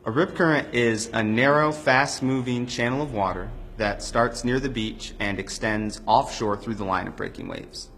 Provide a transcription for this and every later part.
A rip current is a narrow, fast-moving channel of water that starts near the beach and extends offshore through the line of breaking waves.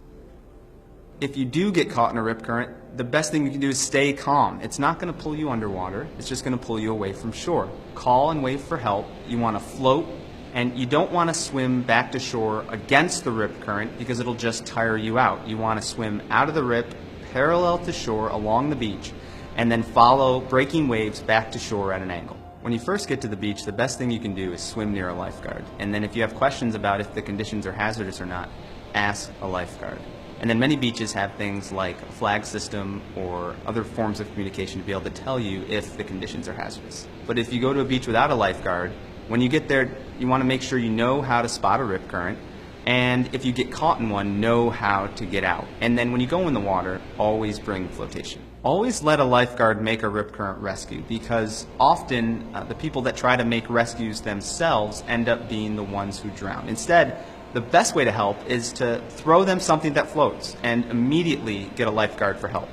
If you do get caught in a rip current, the best thing you can do is stay calm. It's not going to pull you underwater, it's just going to pull you away from shore. Call and wave for help. You want to float, and you don't want to swim back to shore against the rip current because it'll just tire you out. You want to swim out of the rip, parallel to shore along the beach, and then follow breaking waves back to shore at an angle. When you first get to the beach, the best thing you can do is swim near a lifeguard. And then if you have questions about if the conditions are hazardous or not, ask a lifeguard. And then many beaches have things like a flag system or other forms of communication to be able to tell you if the conditions are hazardous. But if you go to a beach without a lifeguard, when you get there, you want to make sure you know how to spot a rip current, and if you get caught in one, know how to get out. And then when you go in the water, always bring flotation. Always let a lifeguard make a rip current rescue, because often the people that try to make rescues themselves end up being the ones who drown. Instead, the best way to help is to throw them something that floats and immediately get a lifeguard for help.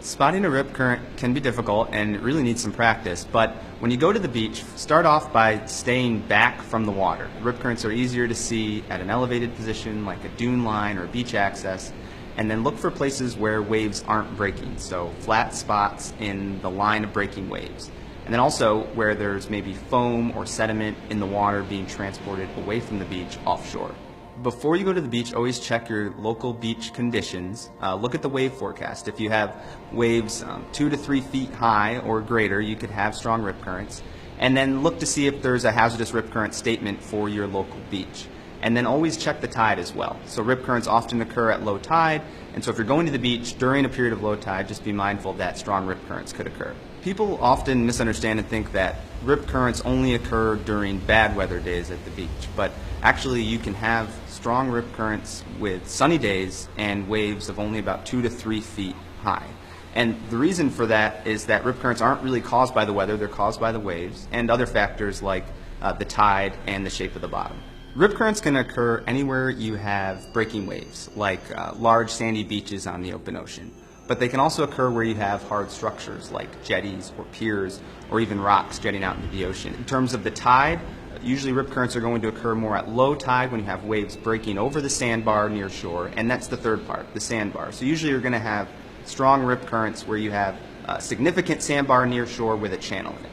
Spotting a rip current can be difficult and it really needs some practice, but when you go to the beach, start off by staying back from the water. Rip currents are easier to see at an elevated position like a dune line or beach access, and then look for places where waves aren't breaking, so flat spots in the line of breaking waves. And then also where there's maybe foam or sediment in the water being transported away from the beach offshore. Before you go to the beach, always check your local beach conditions. Look at the wave forecast. If you have waves 2 to 3 feet high or greater, you could have strong rip currents. And then look to see if there's a hazardous rip current statement for your local beach. And then always check the tide as well. So rip currents often occur at low tide, and so if you're going to the beach during a period of low tide, just be mindful that strong rip currents could occur. People often misunderstand and think that rip currents only occur during bad weather days at the beach, but actually you can have strong rip currents with sunny days and waves of only about 2 to 3 feet high. And the reason for that is that rip currents aren't really caused by the weather, they're caused by the waves and other factors like the tide and the shape of the bottom. Rip currents can occur anywhere you have breaking waves, like large sandy beaches on the open ocean. But they can also occur where you have hard structures like jetties or piers or even rocks jetting out into the ocean. In terms of the tide, usually rip currents are going to occur more at low tide when you have waves breaking over the sandbar near shore, and that's the third part, the sandbar. So usually you're going to have strong rip currents where you have a significant sandbar near shore with a channel in it.